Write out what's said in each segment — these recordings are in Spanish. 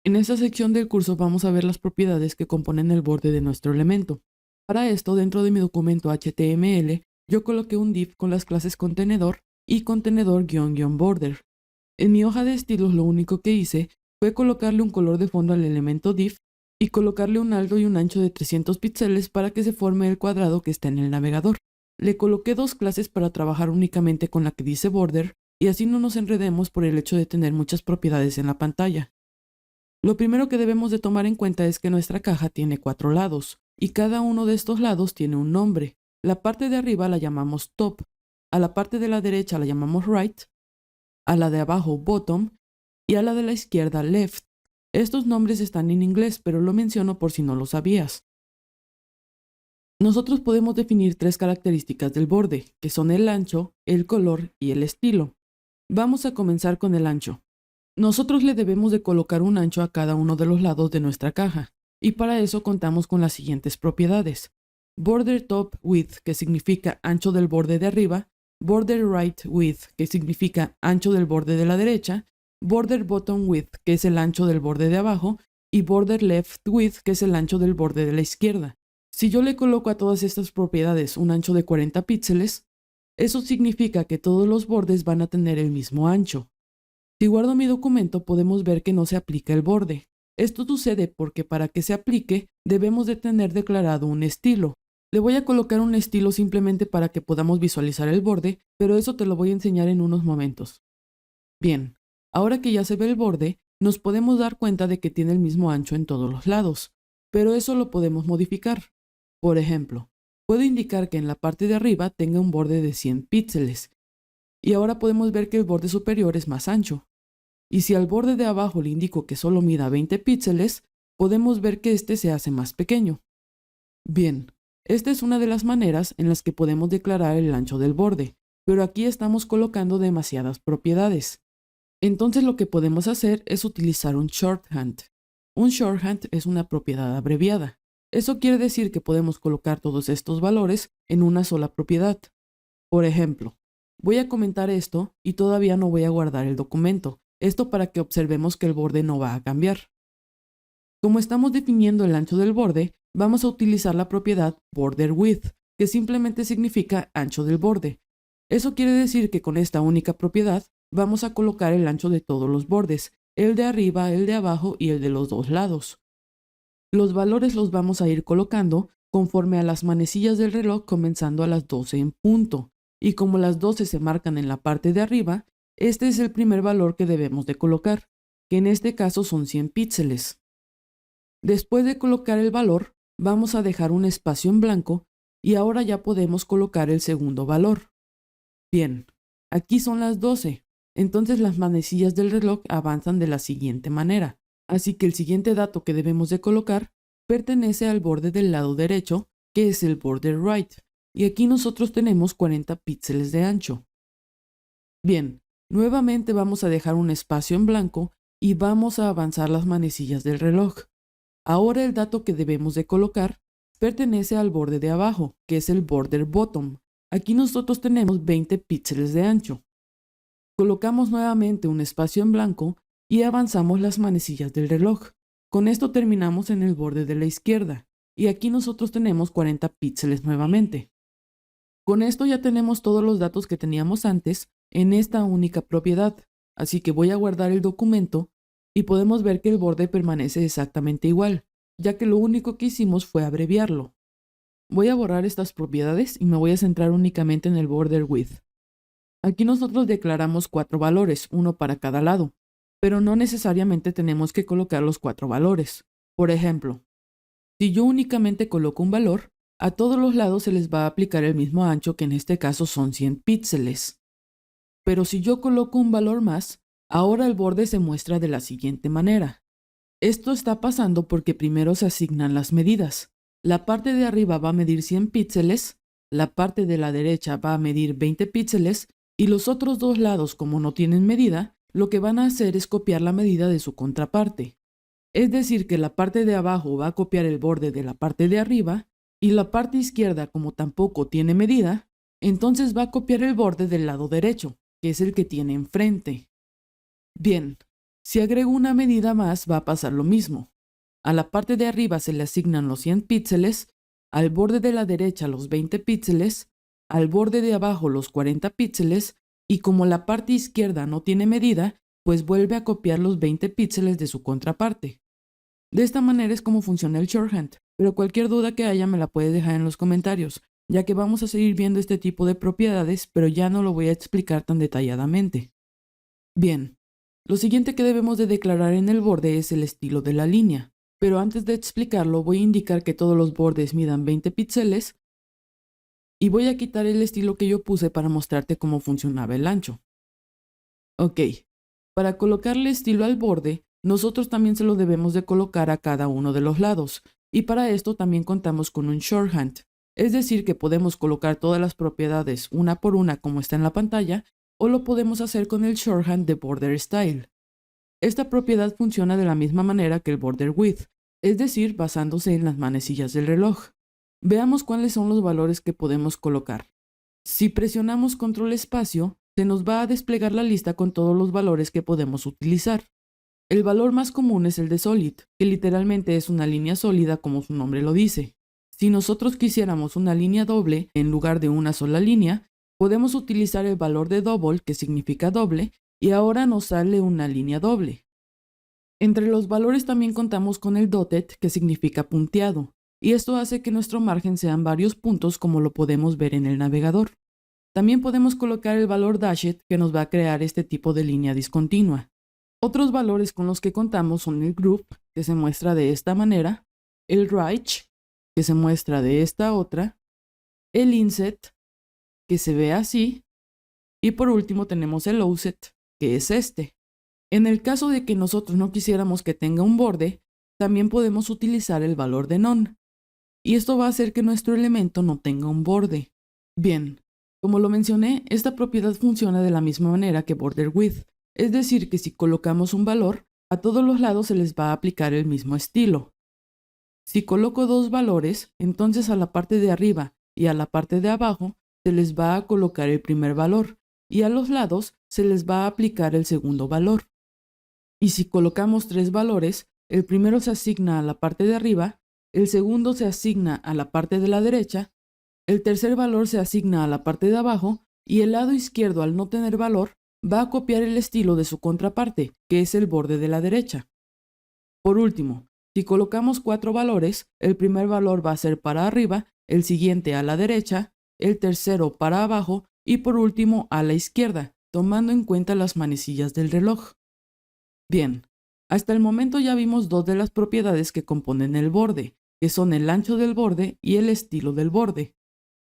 En esta sección del curso vamos a ver las propiedades que componen el borde de nuestro elemento. Para esto, dentro de mi documento HTML, yo coloqué un div con las clases contenedor y contenedor-border. En mi hoja de estilos lo único que hice fue colocarle un color de fondo al elemento div y colocarle un alto y un ancho de 300 píxeles para que se forme el cuadrado que está en el navegador. Le coloqué dos clases para trabajar únicamente con la que dice border y así no nos enredemos por el hecho de tener muchas propiedades en la pantalla. Lo primero que debemos de tomar en cuenta es que nuestra caja tiene 4 lados y cada uno de estos lados tiene un nombre. La parte de arriba la llamamos top, a la parte de la derecha la llamamos right, a la de abajo bottom y a la de la izquierda left. Estos nombres están en inglés, pero lo menciono por si no lo sabías. Nosotros podemos definir 3 características del borde, que son el ancho, el color y el estilo. Vamos a comenzar con el ancho. Nosotros le debemos de colocar un ancho a cada uno de los lados de nuestra caja, y para eso contamos con las siguientes propiedades. Border top width, que significa ancho del borde de arriba, border right width, que significa ancho del borde de la derecha, border bottom width, que es el ancho del borde de abajo, y border left width, que es el ancho del borde de la izquierda. Si yo le coloco a todas estas propiedades un ancho de 40 píxeles, eso significa que todos los bordes van a tener el mismo ancho. Si guardo mi documento podemos ver que no se aplica el borde. Esto sucede porque para que se aplique debemos de tener declarado un estilo. Le voy a colocar un estilo simplemente para que podamos visualizar el borde, pero eso te lo voy a enseñar en unos momentos. Bien, ahora que ya se ve el borde, nos podemos dar cuenta de que tiene el mismo ancho en todos los lados, pero eso lo podemos modificar. Por ejemplo, puedo indicar que en la parte de arriba tenga un borde de 100 píxeles, y ahora podemos ver que el borde superior es más ancho. Y si al borde de abajo le indico que solo mida 20 píxeles, podemos ver que este se hace más pequeño. Bien, esta es una de las maneras en las que podemos declarar el ancho del borde, pero aquí estamos colocando demasiadas propiedades. Entonces lo que podemos hacer es utilizar un shorthand. Un shorthand es una propiedad abreviada. Eso quiere decir que podemos colocar todos estos valores en una sola propiedad. Por ejemplo, voy a comentar esto y todavía no voy a guardar el documento. Esto para que observemos que el borde no va a cambiar. Como estamos definiendo el ancho del borde, vamos a utilizar la propiedad border width, que simplemente significa ancho del borde. Eso quiere decir que con esta única propiedad vamos a colocar el ancho de todos los bordes, el de arriba, el de abajo y el de los dos lados. Los valores los vamos a ir colocando conforme a las manecillas del reloj comenzando a las 12 en punto, y como las 12 se marcan en la parte de arriba, este es el primer valor que debemos de colocar, que en este caso son 100 píxeles. Después de colocar el valor, vamos a dejar un espacio en blanco y ahora ya podemos colocar el segundo valor. Bien, aquí son las 12, entonces las manecillas del reloj avanzan de la siguiente manera. Así que el siguiente dato que debemos de colocar pertenece al borde del lado derecho, que es el border right, y aquí nosotros tenemos 40 píxeles de ancho. Bien, nuevamente vamos a dejar un espacio en blanco y vamos a avanzar las manecillas del reloj. Ahora el dato que debemos de colocar pertenece al borde de abajo, que es el border bottom. Aquí nosotros tenemos 20 píxeles de ancho. Colocamos nuevamente un espacio en blanco y avanzamos las manecillas del reloj. Con esto terminamos en el borde de la izquierda, y aquí nosotros tenemos 40 píxeles nuevamente. Con esto ya tenemos todos los datos que teníamos antes en esta única propiedad, así que voy a guardar el documento y podemos ver que el borde permanece exactamente igual, ya que lo único que hicimos fue abreviarlo. Voy a borrar estas propiedades y me voy a centrar únicamente en el border width. Aquí nosotros declaramos 4 valores, uno para cada lado, pero no necesariamente tenemos que colocar los 4 valores. Por ejemplo, si yo únicamente coloco un valor, a todos los lados se les va a aplicar el mismo ancho, que en este caso son 100 píxeles. Pero si yo coloco un valor más, ahora el borde se muestra de la siguiente manera. Esto está pasando porque primero se asignan las medidas. La parte de arriba va a medir 100 píxeles, la parte de la derecha va a medir 20 píxeles y los otros dos lados, como no tienen medida, lo que van a hacer es copiar la medida de su contraparte. Es decir, que la parte de abajo va a copiar el borde de la parte de arriba y la parte izquierda, como tampoco tiene medida, entonces va a copiar el borde del lado derecho, que es el que tiene enfrente. Bien, Si agrego una medida más, va a pasar lo mismo. A la parte de arriba se le asignan los 100 píxeles, al borde de la derecha los 20 píxeles, al borde de abajo los 40 píxeles, y como la parte izquierda no tiene medida, pues vuelve a copiar los 20 píxeles de su contraparte. De esta manera es como funciona el shorthand, pero cualquier duda que haya me la puedes dejar en los comentarios, ya que vamos a seguir viendo este tipo de propiedades, pero ya no lo voy a explicar tan detalladamente. Bien, lo siguiente que debemos de declarar en el borde es el estilo de la línea, pero antes de explicarlo voy a indicar que todos los bordes midan 20 píxeles y voy a quitar el estilo que yo puse para mostrarte cómo funcionaba el ancho. Ok, para colocarle estilo al borde, nosotros también se lo debemos de colocar a cada uno de los lados, y para esto también contamos con un shorthand, es decir que podemos colocar todas las propiedades una por una como está en la pantalla, o lo podemos hacer con el shorthand de border style. Esta propiedad funciona de la misma manera que el border width, es decir, basándose en las manecillas del reloj. Veamos cuáles son los valores que podemos colocar. Si presionamos control espacio, se nos va a desplegar la lista con todos los valores que podemos utilizar. El valor más común es el de solid, que literalmente es una línea sólida como su nombre lo dice. Si nosotros quisiéramos una línea doble en lugar de una sola línea, podemos utilizar el valor de double, que significa doble, y ahora nos sale una línea doble. Entre los valores también contamos con el dotted, que significa punteado, y esto hace que nuestro margen sean varios puntos como lo podemos ver en el navegador. También podemos colocar el valor dashed, que nos va a crear este tipo de línea discontinua. Otros valores con los que contamos son el group, que se muestra de esta manera, el right, que se muestra de esta otra, el inset, que se ve así, y por último tenemos el offset, que es este. En el caso de que nosotros no quisiéramos que tenga un borde, también podemos utilizar el valor de none, y esto va a hacer que nuestro elemento no tenga un borde. Bien, como lo mencioné, esta propiedad funciona de la misma manera que border width, es decir que si colocamos un valor, a todos los lados se les va a aplicar el mismo estilo. Si coloco dos valores, entonces a la parte de arriba y a la parte de abajo se les va a colocar el primer valor, y a los lados se les va a aplicar el segundo valor. Y si colocamos tres valores, el primero se asigna a la parte de arriba, el segundo se asigna a la parte de la derecha, el tercer valor se asigna a la parte de abajo, y el lado izquierdo, al no tener valor, va a copiar el estilo de su contraparte, que es el borde de la derecha. Por último, si colocamos cuatro valores, el primer valor va a ser para arriba, el siguiente a la derecha, el tercero para abajo y por último a la izquierda, tomando en cuenta las manecillas del reloj. Bien, hasta el momento ya vimos dos de las propiedades que componen el borde, que son el ancho del borde y el estilo del borde.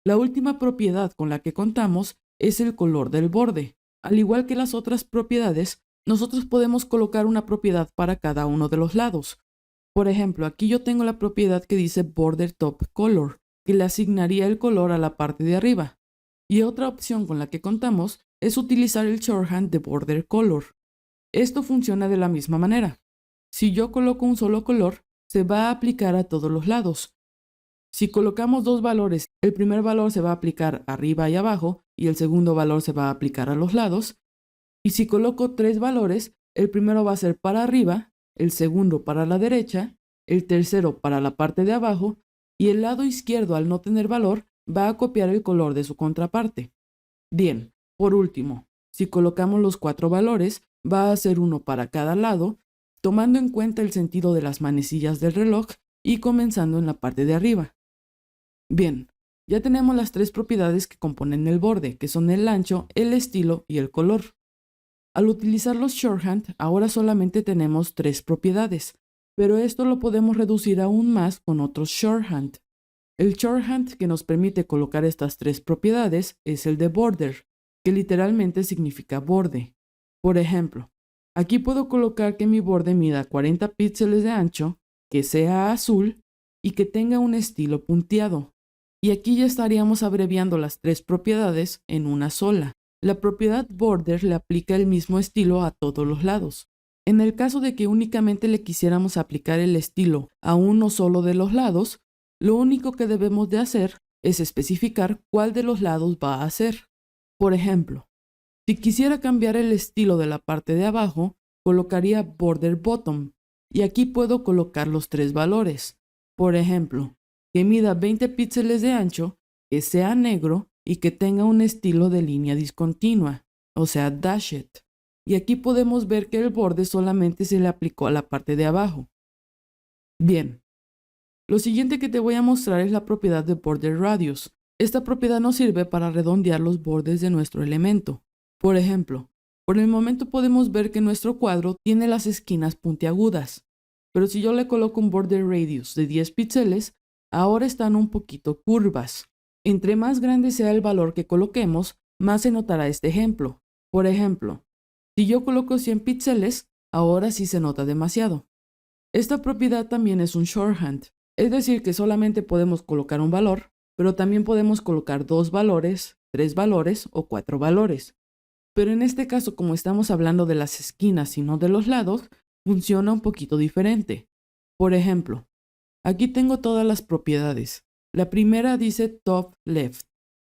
La última propiedad con la que contamos es el color del borde. Al igual que las otras propiedades, nosotros podemos colocar una propiedad para cada uno de los lados. Por ejemplo, aquí yo tengo la propiedad que dice Border Top Color, que le asignaría el color a la parte de arriba. Y otra opción con la que contamos es utilizar el shorthand de Border Color. Esto funciona de la misma manera. Si yo coloco un solo color, se va a aplicar a todos los lados. Si colocamos dos valores, el primer valor se va a aplicar arriba y abajo y el segundo valor se va a aplicar a los lados. Y si coloco tres valores, el primero va a ser para arriba, el segundo para la derecha, el tercero para la parte de abajo y el lado izquierdo, al no tener valor, va a copiar el color de su contraparte. Bien, por último, si colocamos los cuatro valores, va a ser uno para cada lado, tomando en cuenta el sentido de las manecillas del reloj y comenzando en la parte de arriba. Bien, ya tenemos las tres propiedades que componen el borde, que son el ancho, el estilo y el color. Al utilizar los shorthand, ahora solamente tenemos tres propiedades, pero esto lo podemos reducir aún más con otros shorthand. El shorthand que nos permite colocar estas tres propiedades es el de border, que literalmente significa borde. Por ejemplo, aquí puedo colocar que mi borde mida 40 píxeles de ancho, que sea azul y que tenga un estilo punteado. Y aquí ya estaríamos abreviando las tres propiedades en una sola. La propiedad border le aplica el mismo estilo a todos los lados. En el caso de que únicamente le quisiéramos aplicar el estilo a uno solo de los lados, lo único que debemos de hacer es especificar cuál de los lados va a ser. Por ejemplo, si quisiera cambiar el estilo de la parte de abajo, colocaría border bottom y aquí puedo colocar los 3 valores. Por ejemplo, que mida 20 píxeles de ancho, que sea negro y que tenga un estilo de línea discontinua, o sea, dashed. Y aquí podemos ver que el borde solamente se le aplicó a la parte de abajo. Bien, lo siguiente que te voy a mostrar es la propiedad de border radius. Esta propiedad nos sirve para redondear los bordes de nuestro elemento. Por ejemplo, por el momento podemos ver que nuestro cuadro tiene las esquinas puntiagudas, pero si yo le coloco un border radius de 10 píxeles, ahora están un poquito curvas. Entre más grande sea el valor que coloquemos, más se notará este ejemplo. Por ejemplo, si yo coloco 100 píxeles, ahora sí se nota demasiado. Esta propiedad también es un shorthand, es decir que solamente podemos colocar un valor, pero también podemos colocar 2 valores, 3 valores o 4 valores. Pero en este caso, como estamos hablando de las esquinas y no de los lados, funciona un poquito diferente. Por ejemplo, aquí tengo todas las propiedades. La primera dice top left,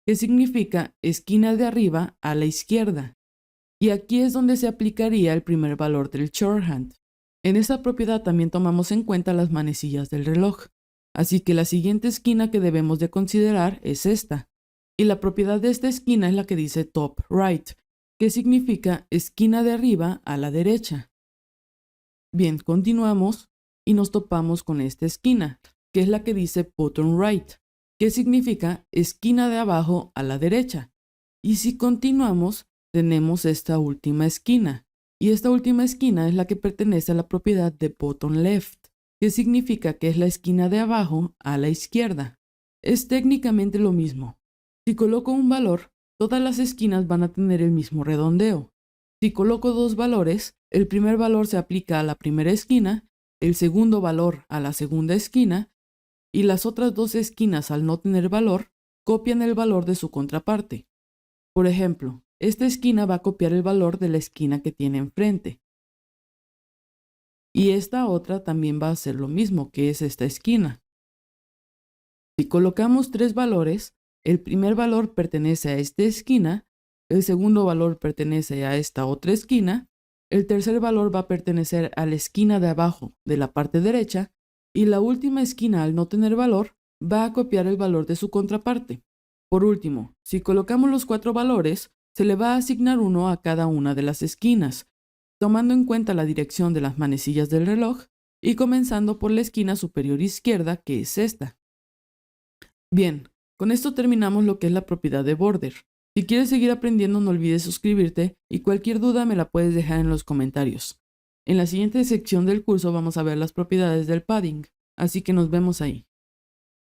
que significa esquina de arriba a la izquierda. Y aquí es donde se aplicaría el primer valor del shorthand. En esta propiedad también tomamos en cuenta las manecillas del reloj. Así que la siguiente esquina que debemos de considerar es esta. Y la propiedad de esta esquina es la que dice top right, que significa esquina de arriba a la derecha. Bien, continuamos y nos topamos con esta esquina, que es la que dice bottom right, que significa esquina de abajo a la derecha. Y si continuamos, tenemos esta última esquina. Y esta última esquina es la que pertenece a la propiedad de bottom left, que significa que es la esquina de abajo a la izquierda. Es técnicamente lo mismo. Si coloco un valor, todas las esquinas van a tener el mismo redondeo. Si coloco 2 valores, el primer valor se aplica a la primera esquina, el segundo valor a la segunda esquina, y las otras 2 esquinas al no tener valor, copian el valor de su contraparte. Por ejemplo, esta esquina va a copiar el valor de la esquina que tiene enfrente. Y esta otra también va a hacer lo mismo, que es esta esquina. Si colocamos 3 valores, el primer valor pertenece a esta esquina, el segundo valor pertenece a esta otra esquina, el tercer valor va a pertenecer a la esquina de abajo de la parte derecha y la última esquina, al no tener valor, va a copiar el valor de su contraparte. Por último, si colocamos los 4 valores, se le va a asignar uno a cada una de las esquinas, tomando en cuenta la dirección de las manecillas del reloj y comenzando por la esquina superior izquierda, que es esta. Bien, con esto terminamos lo que es la propiedad de border. Si quieres seguir aprendiendo, no olvides suscribirte y cualquier duda me la puedes dejar en los comentarios. En la siguiente sección del curso vamos a ver las propiedades del padding, así que nos vemos ahí.